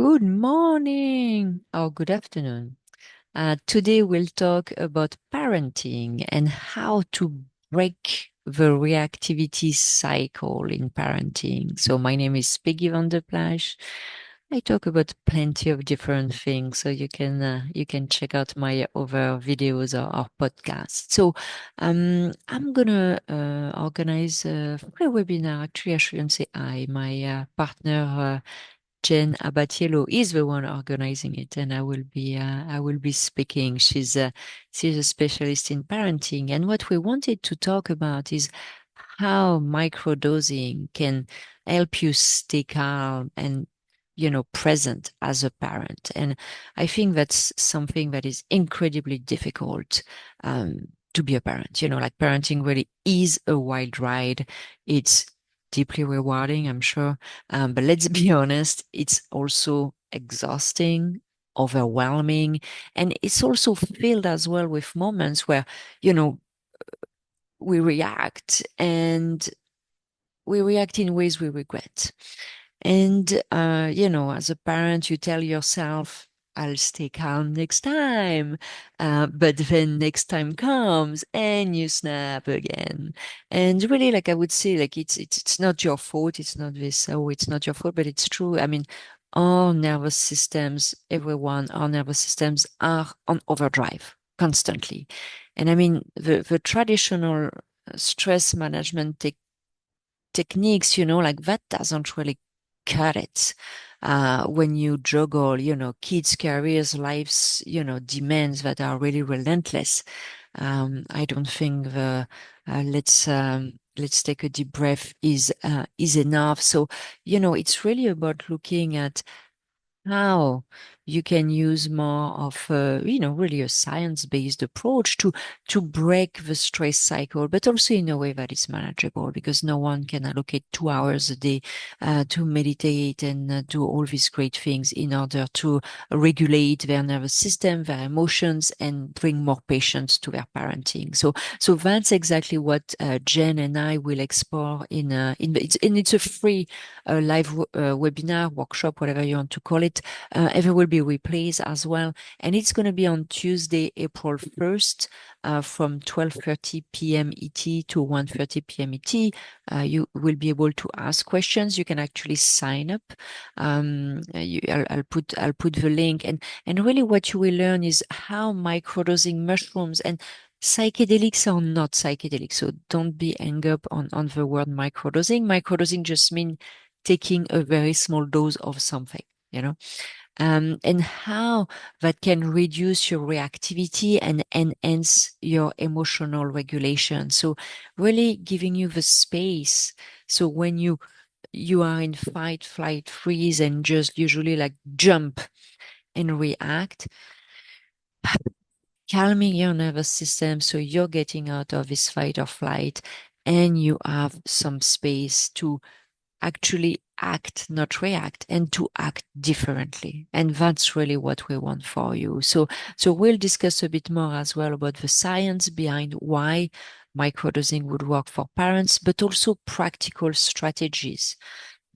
Good morning or good afternoon. Today we'll talk about parenting and how to break the reactivity cycle in parenting. So my name is Peggy van der Plassche. I talk about plenty of different things, so you can check out my other videos or podcasts. So I'm gonna organize a free webinar. Actually, I shouldn't say I. My partner Abbatiello is the one organizing it, and I will be speaking. She's a specialist in parenting, and what we wanted to talk about is how microdosing can help you stay calm and present as a parent. And I think that's something that is incredibly difficult to be a parent. Like parenting really is a wild ride. It's deeply rewarding, I'm sure. But let's be honest, it's also exhausting, overwhelming, and it's also filled as well with moments where, you know, we react and we react in ways we regret. And, as a parent, you tell yourself, I'll stay calm next time. But then next time comes and you snap again. And really, like I would say, like it's not your fault. It's not this, oh, it's not your fault, but it's true. I mean, our nervous systems, our nervous systems are on overdrive constantly. And I mean, the traditional stress management techniques, like that doesn't really cut it. When you juggle, kids, careers, lives, demands that are really relentless. I don't think the let's take a deep breath is enough. So, it's really about looking at how you can use more of really a science-based approach to break the stress cycle, but also in a way that is manageable, because no one can allocate 2 hours a day to meditate and do all these great things in order to regulate their nervous system, their emotions, and bring more patience to their parenting. So that's exactly what Jen and I will explore it's a free live webinar, workshop, whatever you want to call it. There will be replays as well, and it's going to be on Tuesday, April 1st, from 12:30 p.m. ET to 1:30 p.m. ET. You will be able to ask questions. You can actually sign up. I'll put the link, and really what you will learn is how microdosing mushrooms and psychedelics are not psychedelics. So don't be hung up on the word microdosing. Microdosing just means taking a very small dose of something, and how that can reduce your reactivity and enhance your emotional regulation. So really giving you the space. So when you are in fight, flight, freeze, and just usually like jump and react, calming your nervous system so you're getting out of this fight or flight, and you have some space to actually act, not react, and to act differently. And that's really what we want for you. So we'll discuss a bit more as well about the science behind why microdosing would work for parents, but also practical strategies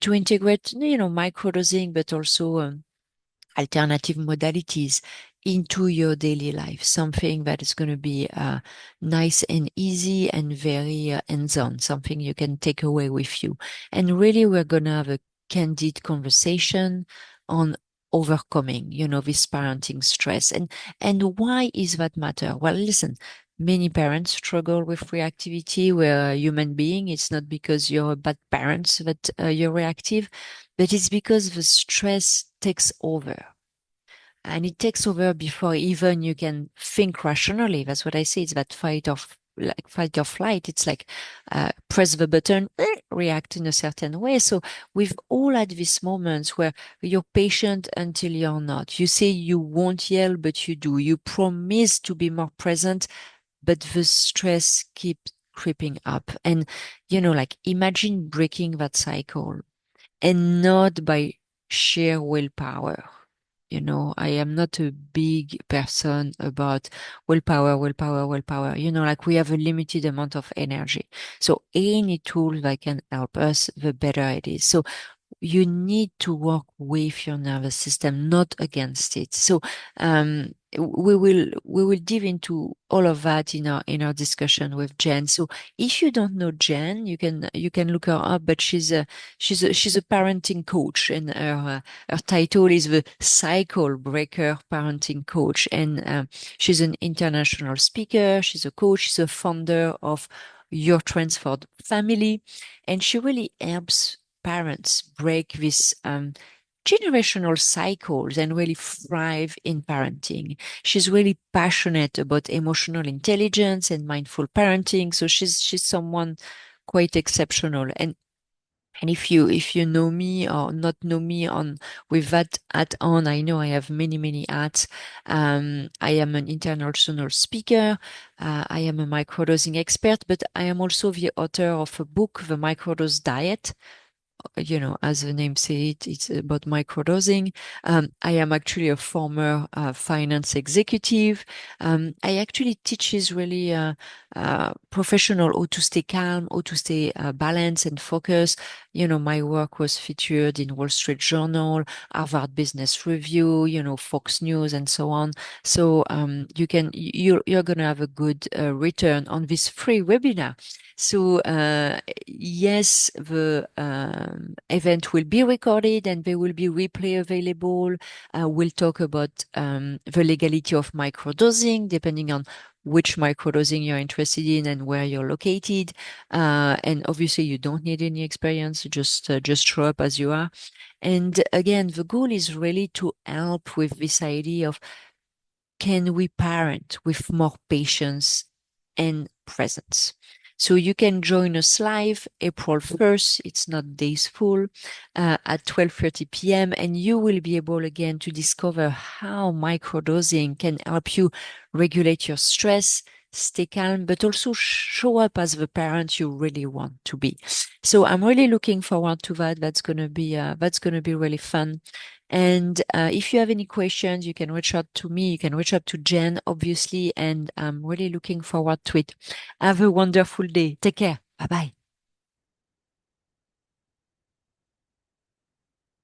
to integrate, microdosing, but also alternative modalities into your daily life, something that is going to be nice and easy and very hands-on, something you can take away with you. And really, we're going to have a candid conversation on overcoming, this parenting stress. And why is that matter? Well, listen, many parents struggle with reactivity. We're a human being. It's not because you're a bad parent that you're reactive, but it's because the stress takes over. And it takes over before even you can think rationally. That's what I say. It's that fight or flight. It's like press the button, react in a certain way. So we've all had these moments where you're patient until you're not. You say you won't yell, but you do. You promise to be more present, but the stress keeps creeping up. And, like imagine breaking that cycle, and not by sheer willpower. I am not a big person about willpower, willpower, willpower. Like we have a limited amount of energy. So any tool that can help us, the better it is. So you need to work with your nervous system, not against it. So we will dive into all of that in our discussion with Jen. So if you don't know Jen, you can look her up, but she's a parenting coach, and her title is the Cycle Breaker Parenting Coach, and she's an international speaker. She's a coach. She's a founder of Your Transformed Family, and she really helps parents break these generational cycles and really thrive in parenting. She's really passionate about emotional intelligence and mindful parenting. So she's someone quite exceptional. And if you know me or not know me on with that hat on, I know I have many hats. I am an international speaker. I am a microdosing expert, but I am also the author of a book, The Microdose Diet. As the name says, it's about microdosing. I am actually a former finance executive. I actually teaches really professional how to stay calm, how to stay balanced and focused. My work was featured in Wall Street Journal, Harvard Business Review, Fox News, and so on. So you're gonna have a good return on this free webinar. So yes, the event will be recorded and there will be replay available. We'll talk about the legality of microdosing, depending on which microdosing you're interested in and where you're located. And obviously, you don't need any experience; just show up as you are. And again, the goal is really to help with this idea of, can we parent with more patience and presence? So you can join us live April 1st. It's not days full, at 12:30 p.m. And you will be able again to discover how microdosing can help you regulate your stress, stay calm, but also show up as the parent you really want to be. So I'm really looking forward to that. That's gonna be really fun. And if you have any questions, you can reach out to me. You can reach out to Jen, obviously, and I'm really looking forward to it. Have a wonderful day. Take care. Bye bye.